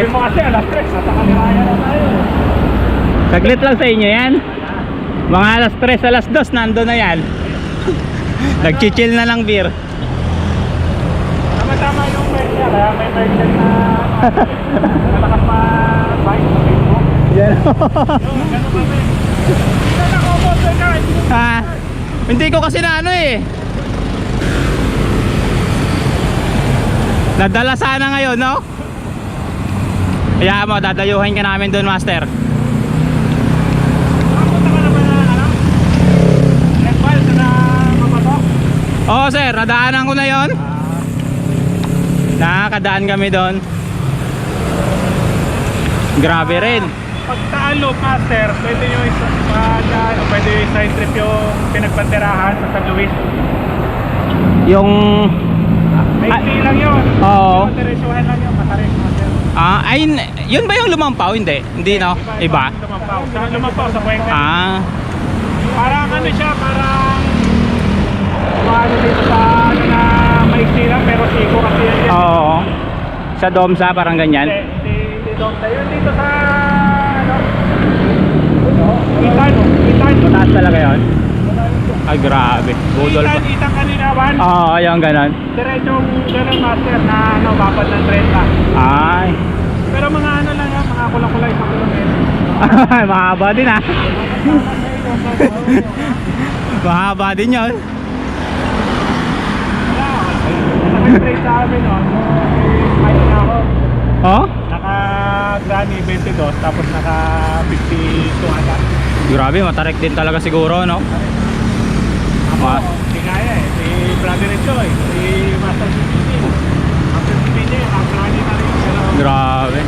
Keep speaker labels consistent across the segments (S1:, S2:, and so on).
S1: Sabi mo kasi alas 3, nasa Kaliraya na tayo.
S2: Saglit lang sa inyo yan. Mga alas 3, alas 2, nando na yan. Nagchichill na lang beer.
S1: Tama-tama yung bike niya, kaya may bike niya na malakas pa bike sa Facebook.
S2: Yan.
S1: Ganun kami. Hindi na ako boss ka.
S2: Ha? Hindi ko kasi na ano eh. Nadala sana ngayon, no? Kaya mo, dadayuhin ka namin doon, master.
S1: Punta ka naman na ano? Nepal, sa Mapato?
S2: Oo sir, nadaanan ko na yon. Nakakadaan kami doon. Grabe rin.
S1: Pagtaalo, master, pwede nyo pwede side trip yung pinagpanderahan sa San Luis.
S2: Yung...
S1: May fee lang yun.
S2: Oo.
S1: Diretsuhan lang yun, matarik, master.
S2: Ay, yun ba yung lumampaw? Hindi, hindi no? Iba?
S1: Lumampaw sa Cuenca. Parang ano siya, parang ano dito sa ano na maiksi lang, pero siko kasi yan.
S2: Oo. Sa Domsa, parang ganyan.
S1: Hindi Domsa yun. Dito sa ano? Itan.
S2: Mataas talaga yun? Ay, grabe. Budol pa.
S1: Itan kaninawan.
S2: Oo, yung ganon.
S1: Diretsong ganun, master, na ano, babad ng 30.
S2: Ay.
S1: Pero mga ano lang yan, mga kulang-kulay sa kilometro.
S2: Mahaba din ah. Mahaba din yun.
S1: Naka-straight sa amin, no? Kahit na ako.
S2: Oh?
S1: Naka-Granny 22, tapos naka-52 ata.
S2: Grabe, matarik din talaga siguro, no?
S1: Ako, hindi kaya eh. Si Brother Choy, si Master CPC. Master CPC, naka-Granny na rin.
S2: Grabe.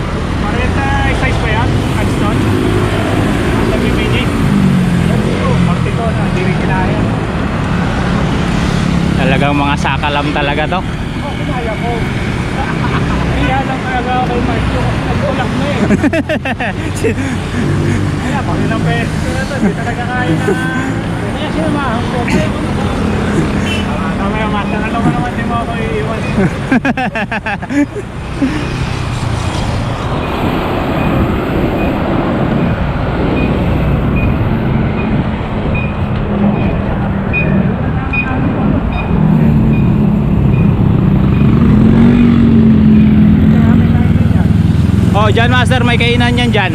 S1: Pareta size pa yan, Adston. Master CPC. Partito na, hindi rin kinaya.
S2: Talagang mga sakalam talaga to.
S1: Kinaya ko. Kaya lang talaga ako kay Marcio. Nagtulak na eh. Kaya pag ilang beses ko na to, hindi talaga kaya na. Kaya sinamahan ko. Tama yung master. Alam mo naman din mo ako iiwan.
S2: Oh, dyan master, may kainan yan dyan.